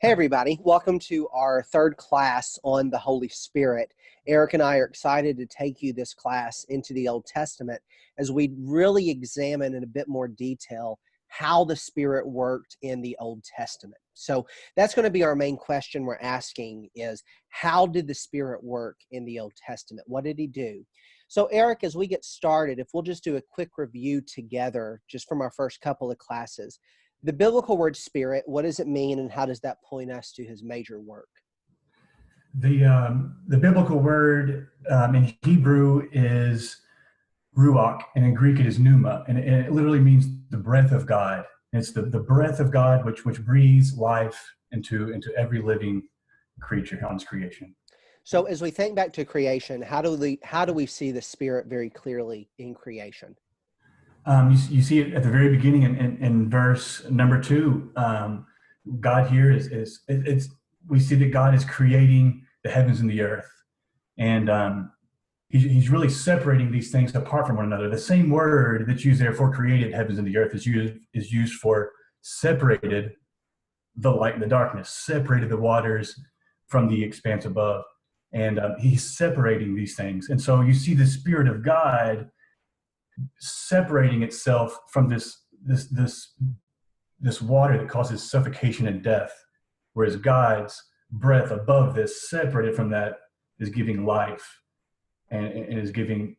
Hey, everybody. Welcome to our third class on the Holy Spirit. Eric and I are excited to take you this class into the Old Testament as we really examine in a bit more detail how the Spirit worked in the Old Testament. So that's going to be our main question we're asking is, how did the Spirit work in the Old Testament? What did he do? So Eric, as we get started, if we'll just do a quick review together just from our first couple of classes. The biblical word spirit, what does it mean and how does that point us to his major work? The biblical word in Hebrew is ruach, and in Greek it is pneuma, and it literally means the breath of God. And it's the breath of God which breathes life into every living creature on this creation. So as we think back to creation, how do we see the Spirit very clearly in creation? You see it at the very beginning in verse number 2. God here we see that God is creating the heavens and the earth, and he's really separating these things apart from one another. The same word that's used there for created heavens and the earth is used for separated the light and the darkness, separated the waters from the expanse above, and he's separating these things. And so you see the Spirit of God separating itself from this water that causes suffocation and death, whereas God's breath above this, separated from that, is giving life and is giving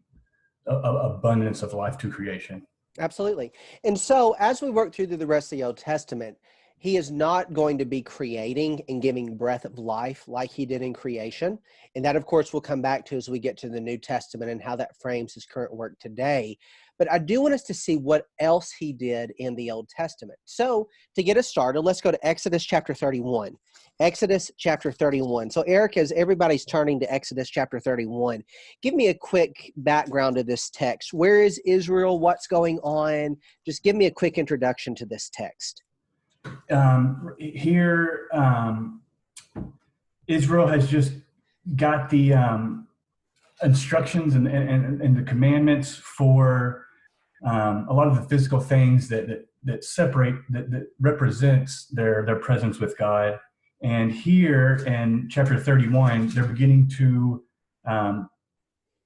abundance of life to creation. Absolutely. And so as we work through the rest of the Old Testament, he is not going to be creating and giving breath of life like he did in creation. And that, of course, we'll come back to as we get to the New Testament and how that frames his current work today. But I do want us to see what else he did in the Old Testament. So to get us started, let's go to Exodus chapter 31. Exodus chapter 31. So Eric, as everybody's turning to Exodus chapter 31, give me a quick background of this text. Where is Israel? What's going on? Just give me a quick introduction to this text. Here, Israel has just got the instructions and the commandments for a lot of the physical things that separate, that represents their presence with God. And here in chapter 31, they're beginning to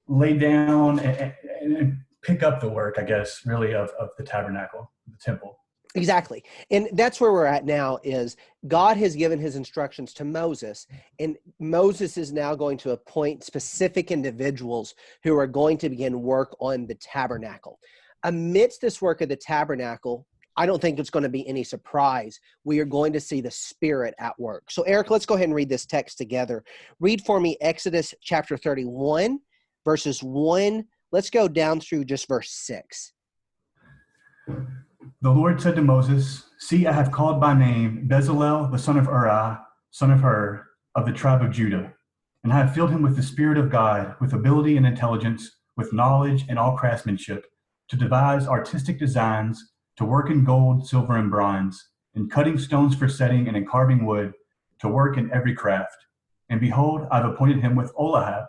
lay down and pick up the work, I guess, really of the tabernacle, the temple. Exactly. And that's where we're at now is God has given his instructions to Moses, and Moses is now going to appoint specific individuals who are going to begin work on the tabernacle. Amidst this work of the tabernacle, I don't think it's going to be any surprise. We are going to see the Spirit at work. So Eric, let's go ahead and read this text together. Read for me Exodus chapter 31, verses 1. Let's go down through just verse 6. The Lord said to Moses, "See, I have called by name Bezalel, the son of Uri, son of Hur, of the tribe of Judah, and I have filled him with the Spirit of God, with ability and intelligence, with knowledge and all craftsmanship, to devise artistic designs, to work in gold, silver, and bronze, in cutting stones for setting and in carving wood, to work in every craft. And behold, I've appointed him with Olahib,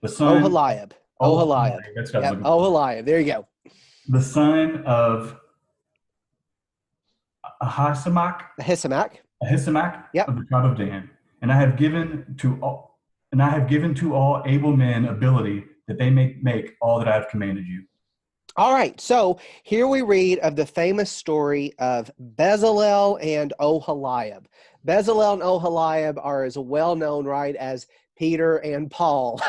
the son Oholiab. That's what I was looking for. Oholiab. There you go. The son of Ahisamach, Yep. of the tribe of Dan. And I have given to all able men ability that they may make all that I have commanded you." All right, so here we read of the famous story of Bezalel and Oholiab. Bezalel and Oholiab are as well known, right, as Peter and Paul.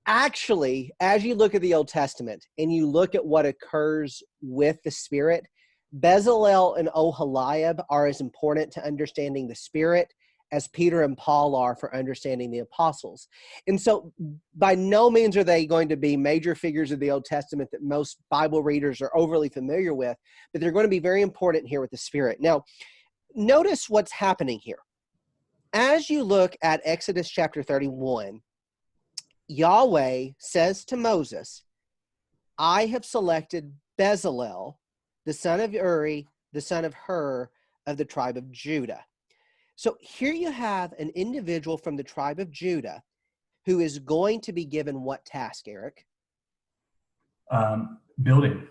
Actually, as you look at the Old Testament and you look at what occurs with the Spirit, Bezalel and Oholiab are as important to understanding the Spirit as Peter and Paul are for understanding the apostles. And so by no means are they going to be major figures of the Old Testament that most Bible readers are overly familiar with, but they're going to be very important here with the Spirit. Now, notice what's happening here. As you look at Exodus chapter 31, Yahweh says to Moses, "I have selected Bezalel, the son of Uri, the son of Hur, of the tribe of Judah." So here you have an individual from the tribe of Judah who is going to be given what task, Eric? Building.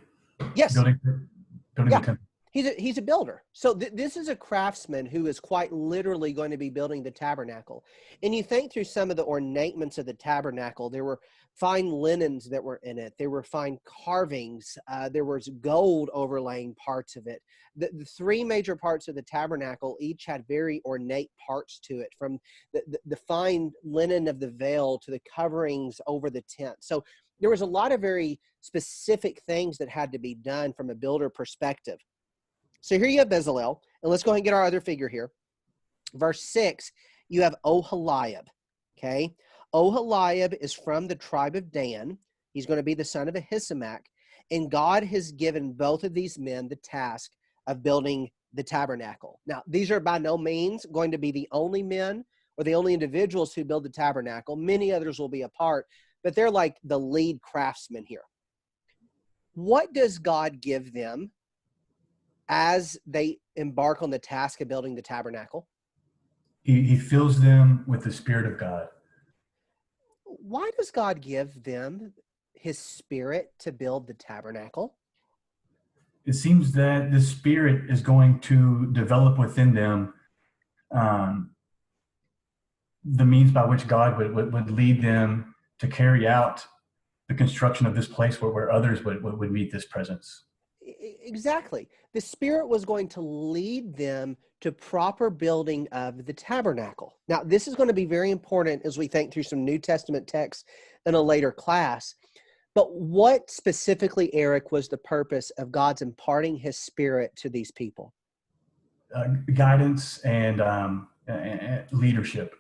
Yes. Building Yeah. the temple. He's a builder. So this is a craftsman who is quite literally going to be building the tabernacle. And you think through some of the ornaments of the tabernacle, there were fine linens that were in it. There were fine carvings. There was gold overlaying parts of it. The three major parts of the tabernacle each had very ornate parts to it, from the fine linen of the veil to the coverings over the tent. So there was a lot of very specific things that had to be done from a builder perspective. So here you have Bezalel, and let's go ahead and get our other figure here. Verse 6, you have Oholiab, okay? Oholiab is from the tribe of Dan. He's going to be the son of Ahisamach, and God has given both of these men the task of building the tabernacle. Now, these are by no means going to be the only men or the only individuals who build the tabernacle. Many others will be a part, but they're like the lead craftsmen here. What does God give them as they embark on the task of building the tabernacle? He fills them with the Spirit of God. Why does God give them his Spirit to build the tabernacle? It seems that the Spirit is going to develop within them the means by which God would lead them to carry out the construction of this place where others would meet this presence. Exactly. The Spirit was going to lead them to proper building of the tabernacle. Now, this is going to be very important as we think through some New Testament texts in a later class. But what specifically, Eric, was the purpose of God's imparting his Spirit to these people? Guidance and leadership.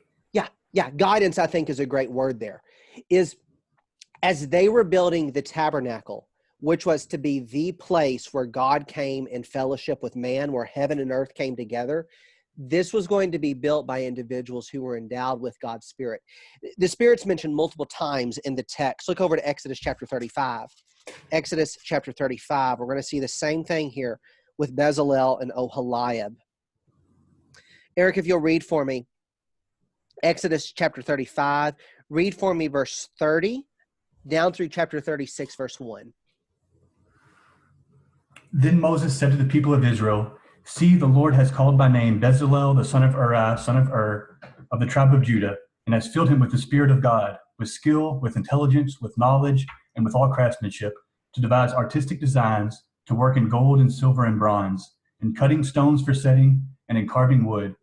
Yeah. Guidance, I think, is a great word there. Is as they were building the tabernacle, which was to be the place where God came in fellowship with man, where heaven and earth came together, this was going to be built by individuals who were endowed with God's Spirit. The Spirit's mentioned multiple times in the text. Look over to Exodus chapter 35. Exodus chapter 35. We're going to see the same thing here with Bezalel and Oholiab. Eric, if you'll read for me, Exodus chapter 35, read for me verse 30 down through chapter 36, verse 1. Then Moses said to the people of Israel, "See, the Lord has called by name Bezalel, the son of Uri, son of Ur, of the tribe of Judah, and has filled him with the Spirit of God, with skill, with intelligence, with knowledge, and with all craftsmanship, to devise artistic designs, to work in gold and silver and bronze, in cutting stones for setting, and in carving wood,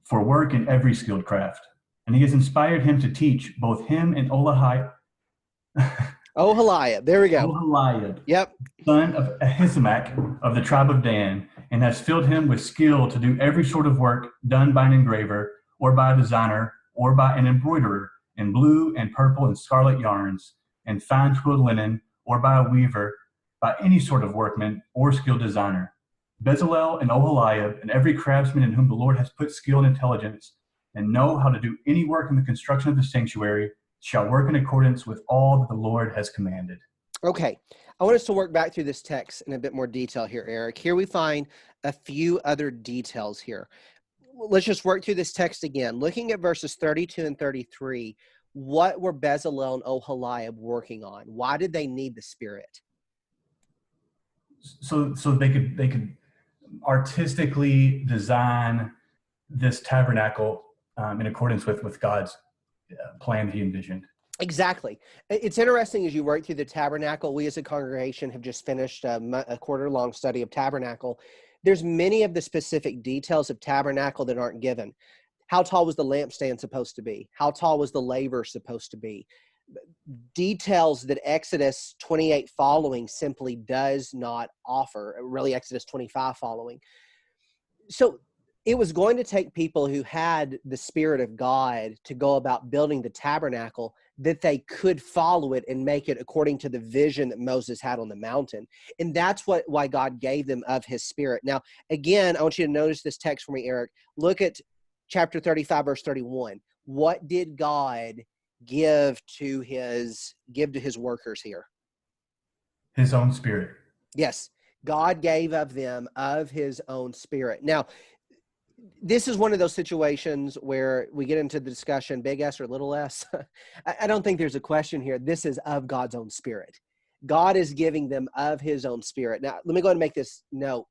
for work in every skilled craft. And he has inspired him to teach both him and Oholiab, there we go. Oholiab, Yep. son of Ahisamach of the tribe of Dan, and has filled him with skill to do every sort of work done by an engraver, or by a designer, or by an embroiderer, in blue and purple and scarlet yarns, and fine twilled linen, or by a weaver, by any sort of workman or skilled designer. Bezalel and Oholiab, and every craftsman in whom the Lord has put skill and intelligence, and know how to do any work in the construction of the sanctuary, shall work in accordance with all that the Lord has commanded." Okay, I want us to work back through this text in a bit more detail here, Eric. Here we find a few other details here. Let's just work through this text again. Looking at verses 32 and 33, what were Bezalel and Oholiab working on? Why did they need the Spirit? So they could artistically design this tabernacle in accordance with God's plan that he envisioned. Exactly. It's interesting as you work through the tabernacle. We as a congregation have just finished a quarter-long study of tabernacle. There's many of the specific details of tabernacle that aren't given. How tall was the lampstand supposed to be? How tall was the laver supposed to be? Details that Exodus 28 following simply does not offer, really Exodus 25 following. So it was going to take people who had the Spirit of God to go about building the tabernacle, that they could follow it and make it according to the vision that Moses had on the mountain. And that's why God gave them of his Spirit. Now, again, I want you to notice this text for me, Eric. Look at chapter 35, verse 31. What did God give to his workers here? His own Spirit. Yes, God gave of them of his own Spirit. Now, this is one of those situations where we get into the discussion, big S or little s. I don't think there's a question here. This is of God's own Spirit. God is giving them of his own Spirit. Now, let me go ahead and make this note.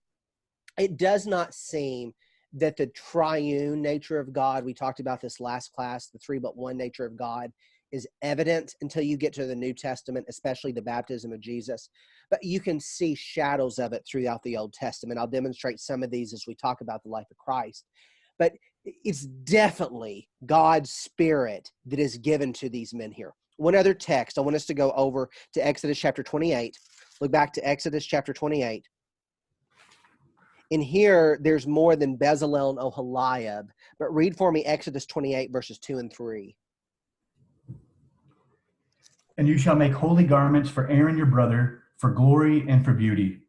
it does not seem that the triune nature of God, we talked about this last class, the three but one nature of God, is evident until you get to the New Testament, especially the baptism of Jesus. But you can see shadows of it throughout the Old Testament. I'll demonstrate some of these as we talk about the life of Christ. But it's definitely God's Spirit that is given to these men here. One other text, I want us to go over to Exodus chapter 28. Look back to Exodus chapter 28. And here, there's more than Bezalel and Oholiab. But read for me Exodus 28, verses 2 and 3. And you shall make holy garments for Aaron your brother, for glory and for beauty.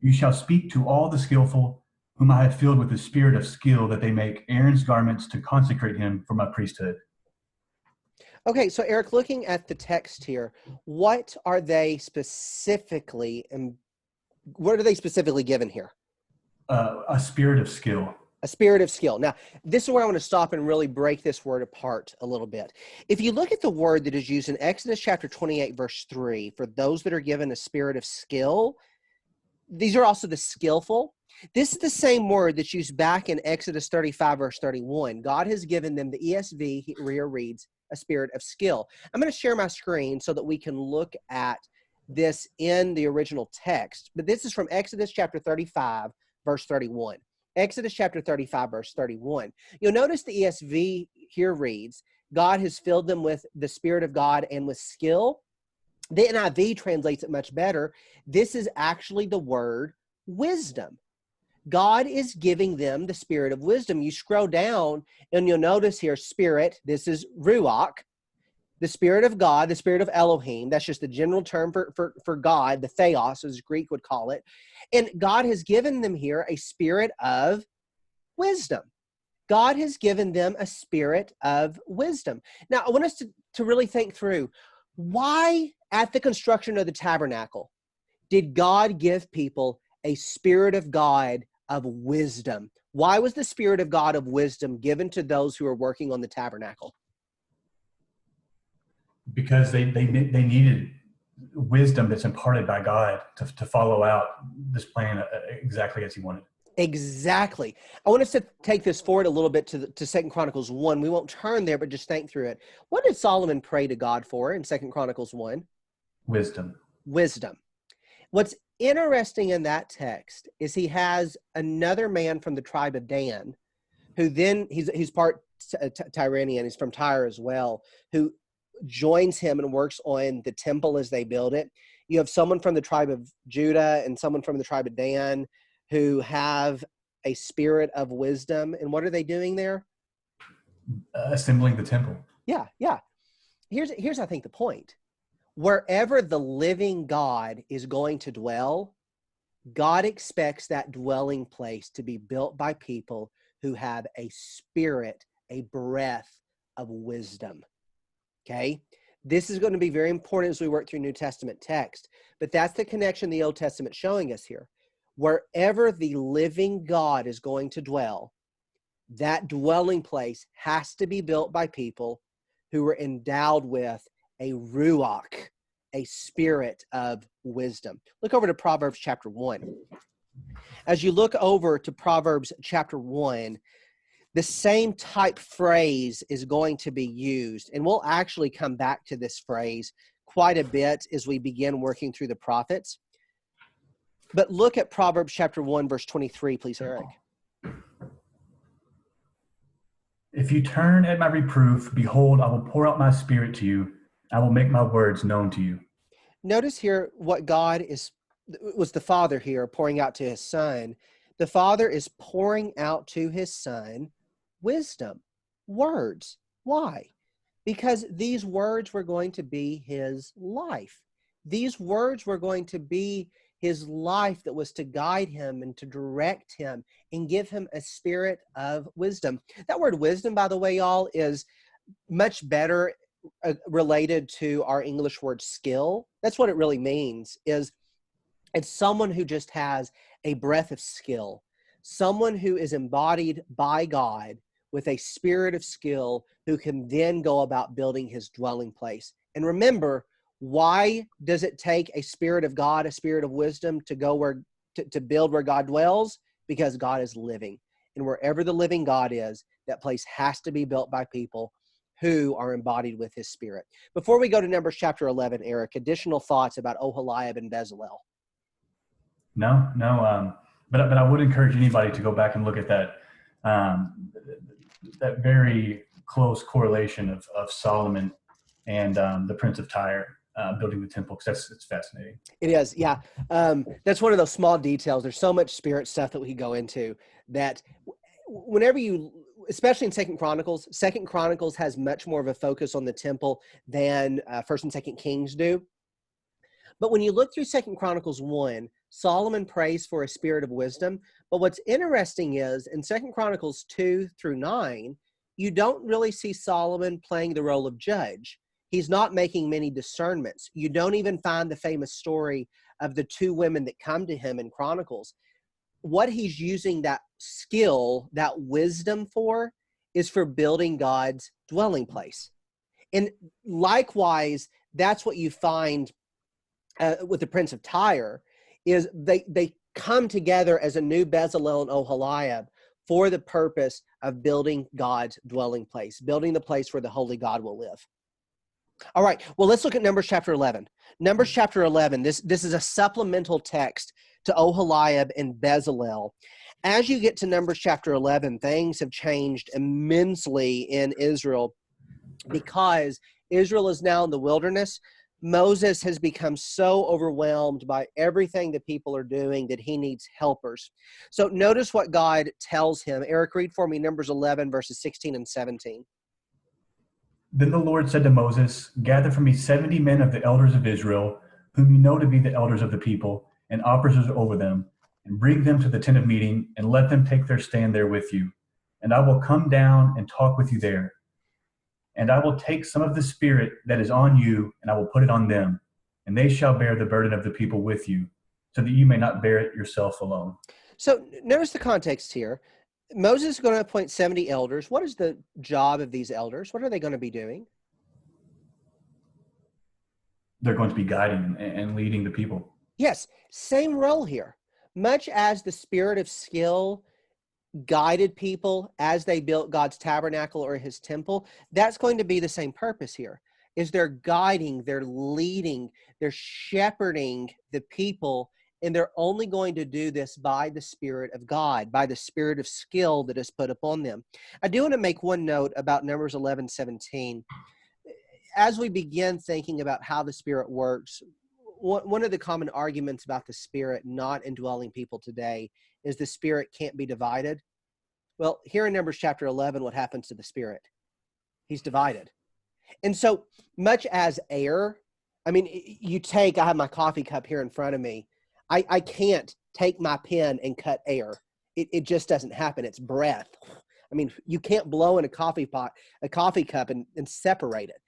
You shall speak to all the skillful, whom I have filled with the spirit of skill, that they make Aaron's garments to consecrate him for my priesthood. Okay, so Eric, looking at the text here, what are they specifically, and what are they specifically given here? A spirit of skill. A spirit of skill. Now, this is where I want to stop and really break this word apart a little bit. If you look at the word that is used in Exodus chapter 28, verse 3, for those that are given a spirit of skill, these are also the skillful. This is the same word that's used back in Exodus 35, verse 31. God has given them, the ESV here reads, a spirit of skill. I'm going to share my screen so that we can look at this in the original text. But this is from Exodus chapter 35, verse 31. Exodus chapter 35, verse 31. You'll notice the ESV here reads, God has filled them with the Spirit of God and with skill. The NIV translates it much better. This is actually the word wisdom. God is giving them the spirit of wisdom. You scroll down and you'll notice here, spirit, this is ruach, the spirit of God, the spirit of Elohim. That's just the general term for God, the theos, as Greek would call it. And God has given them here a spirit of wisdom. God has given them a spirit of wisdom. Now, I want us to really think through, why at the construction of the tabernacle did God give people a spirit of God of wisdom? Why was the spirit of God of wisdom given to those who are working on the tabernacle? Because they needed wisdom that's imparted by God to follow out this plan exactly as he wanted. Exactly. I want us to take this forward a little bit to 2 Chronicles 1. We won't turn there, but just think through it. What did Solomon pray to God for in 2 Chronicles 1? Wisdom. Wisdom. What's interesting in that text is he has another man from the tribe of Dan, who then, he's part Tyrian, he's from Tyre as well, who joins him and works on the temple as they build it. You have someone from the tribe of Judah and someone from the tribe of Dan who have a spirit of wisdom. And what are they doing there? Assembling the temple. Yeah. Here's I think the point. Wherever the living God is going to dwell, God expects that dwelling place to be built by people who have a spirit, a breath of wisdom. Okay? This is going to be very important as we work through New Testament text, but that's the connection the Old Testament showing us here. Wherever the living God is going to dwell, that dwelling place has to be built by people who are endowed with a ruach, a spirit of wisdom. Look over to Proverbs chapter 1. As you look over to Proverbs chapter 1, the same type phrase is going to be used. And we'll actually come back to this phrase quite a bit as we begin working through the prophets. But look at Proverbs chapter 1, verse 23, please, Eric. If you turn at my reproof, behold, I will pour out my spirit to you. I will make my words known to you. Notice here what God was the Father here pouring out to his Son. The Father is pouring out to his Son wisdom, words. Why? Because these words were going to be his life. These words were going to be his life that was to guide him and to direct him and give him a spirit of wisdom. That word wisdom, by the way, y'all, is much better related to our English word skill. That's what it really means, is it's someone who just has a breath of skill, someone who is embodied by God with a spirit of skill who can then go about building his dwelling place. And remember, why does it take a spirit of God, a spirit of wisdom to go to build where God dwells? because God is living. And wherever the living God is, that place has to be built by people who are embodied with his spirit. Before we go to Numbers chapter 11, Eric, additional thoughts about Oholiab and Bezalel? No. But I would encourage anybody to go back and look at that that very close correlation of Solomon and the Prince of Tyre building the temple, because it's fascinating. It is, yeah. That's one of those small details. There's so much spirit stuff that we go into that whenever you, especially in Second Chronicles has much more of a focus on the temple than First and Second Kings do. But when you look through Second Chronicles 1, Solomon prays for a spirit of wisdom. But what's interesting is in Second Chronicles 2 through 9, you don't really see Solomon playing the role of judge. He's not making many discernments. You don't even find the famous story of the two women that come to him in Chronicles. What he's using that skill, that wisdom for, is for building God's dwelling place. And likewise, that's what you find with the Prince of Tyre, is they come together as a new Bezalel and Oholiab for the purpose of building God's dwelling place, building the place where the holy God will live. All right, well, let's look at Numbers chapter 11. Numbers chapter 11, this is a supplemental text to Oholiab and Bezalel. As you get to Numbers chapter 11, things have changed immensely in Israel because Israel is now in the wilderness. Moses has become so overwhelmed by everything the people are doing that he needs helpers. So notice what God tells him. Eric, read for me Numbers 11, verses 16 and 17. Then the Lord said to Moses, "Gather for me 70 men of the elders of Israel, whom you know to be the elders of the people, and officers over them, and bring them to the tent of meeting, and let them take their stand there with you. And I will come down and talk with you there. And I will take some of the spirit that is on you, and I will put it on them, and they shall bear the burden of the people with you, so that you may not bear it yourself alone." So notice the context here. Moses is going to appoint 70 elders. What is the job of these elders? What are they going to be doing? They're going to be guiding and leading the people. Yes, same role here. Much as the spirit of skill guided people as they built God's tabernacle or his temple, that's going to be the same purpose here, is they're guiding, they're leading, they're shepherding the people, and they're only going to do this by the Spirit of God, by the spirit of skill that is put upon them. I do want to make one note about Numbers 11:17. As we begin thinking about how the Spirit works, one of the common arguments about the Spirit not indwelling people today is the Spirit can't be divided. Well, here in Numbers chapter 11, what happens to the Spirit? He's divided. And so much as air, I mean, I have my coffee cup here in front of me. I can't take my pen and cut air. It just doesn't happen. It's breath. I mean, you can't blow in a coffee cup and separate it.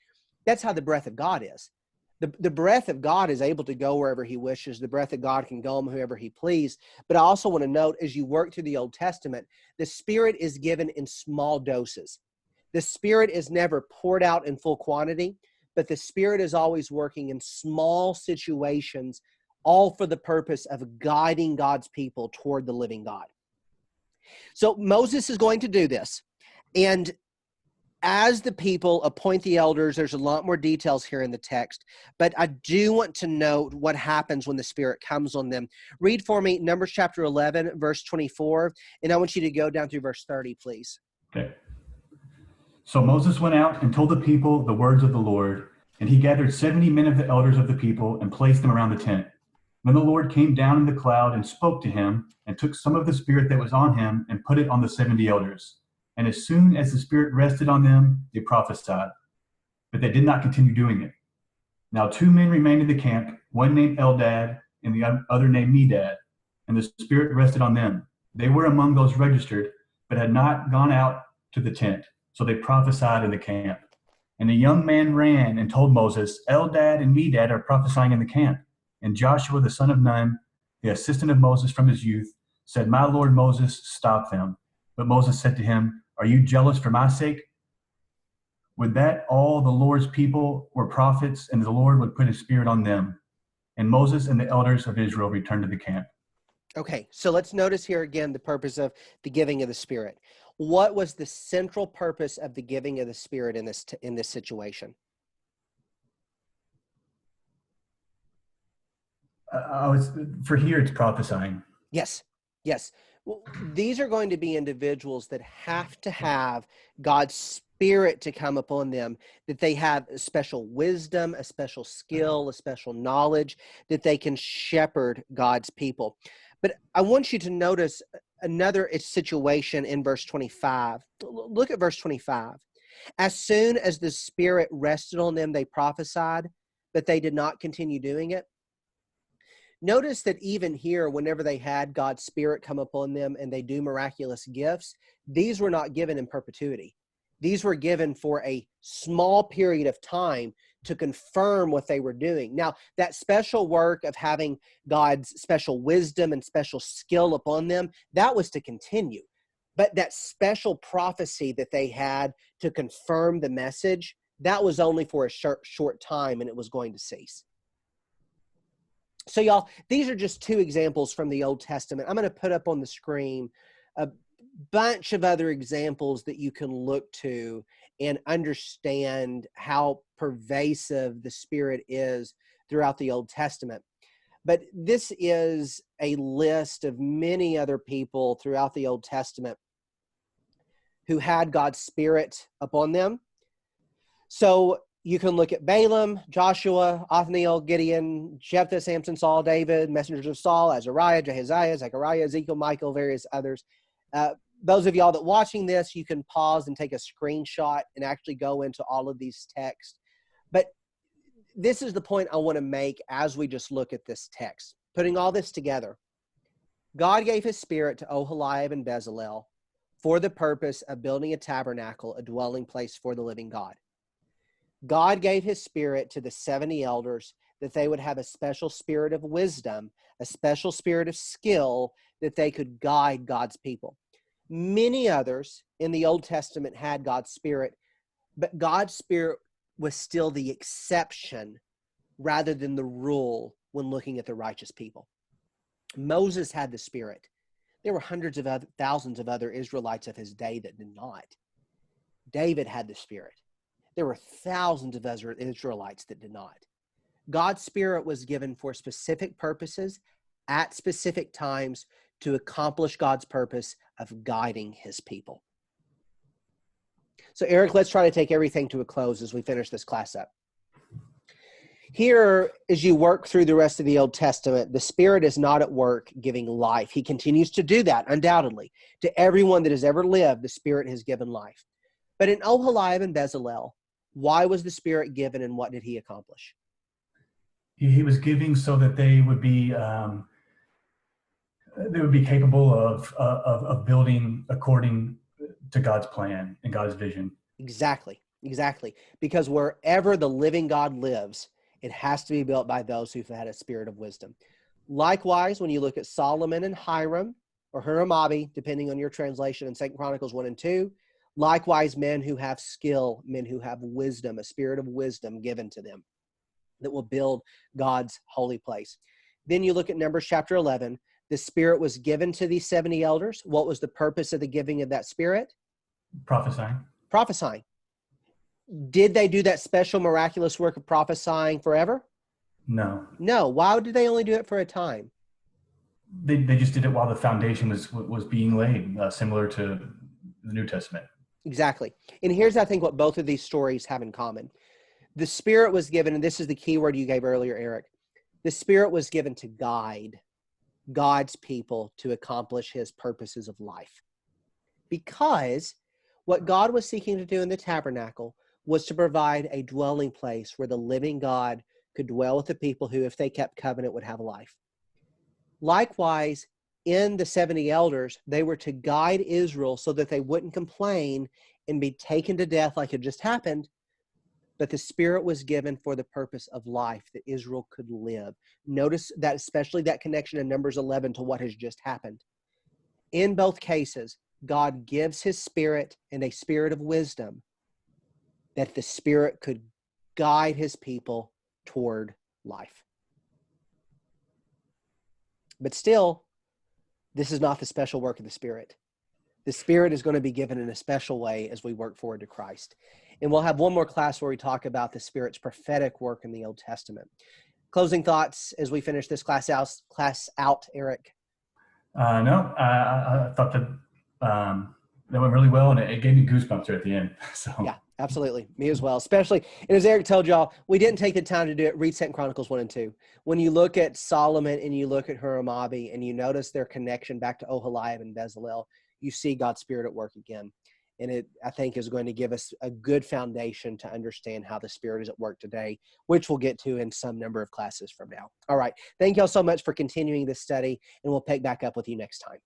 That's how the breath of God is. The breath of God is able to go wherever he wishes. The breath of God can go on whoever he please. But I also want to note, as you work through the Old Testament, the Spirit is given in small doses. The Spirit is never poured out in full quantity, but the Spirit is always working in small situations, all for the purpose of guiding God's people toward the living God. So Moses is going to do this. And as the people appoint the elders, there's a lot more details here in the text, but I do want to note what happens when the Spirit comes on them. Read for me Numbers chapter 11, verse 24, and I want you to go down through verse 30, please. Okay. So Moses went out and told the people the words of the Lord, and he gathered 70 men of the elders of the people and placed them around the tent. Then the Lord came down in the cloud and spoke to him, and took some of the spirit that was on him and put it on the 70 elders. And as soon as the Spirit rested on them, they prophesied. But they did not continue doing it. Now 2 men remained in the camp, one named Eldad and the other named Medad, and the Spirit rested on them. They were among those registered, but had not gone out to the tent, so they prophesied in the camp. And the young man ran and told Moses, "Eldad and Medad are prophesying in the camp." And Joshua the son of Nun, the assistant of Moses from his youth, said, "My lord Moses, stop them." But Moses said to him, "Are you jealous for my sake? Would that all the Lord's people were prophets, and the Lord would put his spirit on them." And Moses and the elders of Israel returned to the camp. Okay, so let's notice here again the purpose of the giving of the Spirit. What was the central purpose of the giving of the Spirit in this situation? For here, it's prophesying. Yes, yes. Well, these are going to be individuals that have to have God's Spirit to come upon them, that they have a special wisdom, a special skill, a special knowledge, that they can shepherd God's people. But I want you to notice another situation in verse 25. Look at verse 25. As soon as the Spirit rested on them, they prophesied, but they did not continue doing it. Notice that even here, whenever they had God's Spirit come upon them and they do miraculous gifts, these were not given in perpetuity. These were given for a small period of time to confirm what they were doing. Now, that special work of having God's special wisdom and special skill upon them, that was to continue. But that special prophecy that they had to confirm the message, that was only for a short time, and it was going to cease. So y'all, these are just two examples from the Old Testament. I'm going to put up on the screen a bunch of other examples that you can look to and understand how pervasive the Spirit is throughout the Old Testament. But this is a list of many other people throughout the Old Testament who had God's Spirit upon them. So you can look at Balaam, Joshua, Othniel, Gideon, Jephthah, Samson, Saul, David, messengers of Saul, Azariah, Jehaziah, Zechariah, Ezekiel, Michael, various others. Those of y'all that watching this, you can pause and take a screenshot and actually go into all of these texts. But this is the point I want to make as we just look at this text. Putting all this together, God gave his Spirit to Oholiab and Bezalel for the purpose of building a tabernacle, a dwelling place for the living God. God gave his Spirit to the 70 elders that they would have a special spirit of wisdom, a special spirit of skill, that they could guide God's people. Many others in the Old Testament had God's Spirit, but God's Spirit was still the exception rather than the rule when looking at the righteous people. Moses had the Spirit. There were hundreds of thousands of other Israelites of his day that did not. David had the Spirit. There were thousands of Israelites that did not. God's Spirit was given for specific purposes at specific times to accomplish God's purpose of guiding his people. So, Eric, let's try to take everything to a close as we finish this class up. Here, as you work through the rest of the Old Testament, the Spirit is not at work giving life. He continues to do that, undoubtedly. To everyone that has ever lived, the Spirit has given life. But in Oholiab and Bezalel, why was the Spirit given and what did he accomplish? He was giving so that they would be capable of building according to God's plan and God's vision. Exactly. Because wherever the living God lives, it has to be built by those who've had a spirit of wisdom. Likewise, when you look at Solomon and Hiram, or Hiram-Abi, depending on your translation in 2 Chronicles 1 and 2, likewise, men who have skill, men who have wisdom, a spirit of wisdom given to them that will build God's holy place. Then you look at Numbers chapter 11. The Spirit was given to these 70 elders. What was the purpose of the giving of that Spirit? Prophesying. Did they do that special miraculous work of prophesying forever? No. Why did they only do it for a time? They just did it while the foundation was being laid, similar to the New Testament. Exactly. And here's, I think, what both of these stories have in common. The Spirit was given, and this is the key word you gave earlier, Eric. The Spirit was given to guide God's people to accomplish his purposes of life. Because what God was seeking to do in the tabernacle was to provide a dwelling place where the living God could dwell with the people who, if they kept covenant, would have life. Likewise, in the 70 elders, they were to guide Israel so that they wouldn't complain and be taken to death like it just happened, but the Spirit was given for the purpose of life, that Israel could live. Notice that, especially that connection in Numbers 11 to what has just happened. In both cases, God gives his Spirit and a spirit of wisdom that the Spirit could guide his people toward life. But still, This is not the special work of the Spirit. The Spirit is going to be given in a special way as we work forward to Christ. And we'll have one more class where we talk about the Spirit's prophetic work in the Old Testament. Closing thoughts as we finish this class out, Eric? No, I thought that that went really well, and it gave me goosebumps there at the end. So yeah, absolutely, me as well. Especially, and as Eric told y'all, we didn't take the time to do it. Read 2 Chronicles 1 and 2. When you look at Solomon and you look at Huramabi and you notice their connection back to Oholiab and Bezalel, you see God's Spirit at work again. And it, I think, is going to give us a good foundation to understand how the Spirit is at work today, which we'll get to in some number of classes from now. All right. Thank y'all so much for continuing this study, and we'll pick back up with you next time.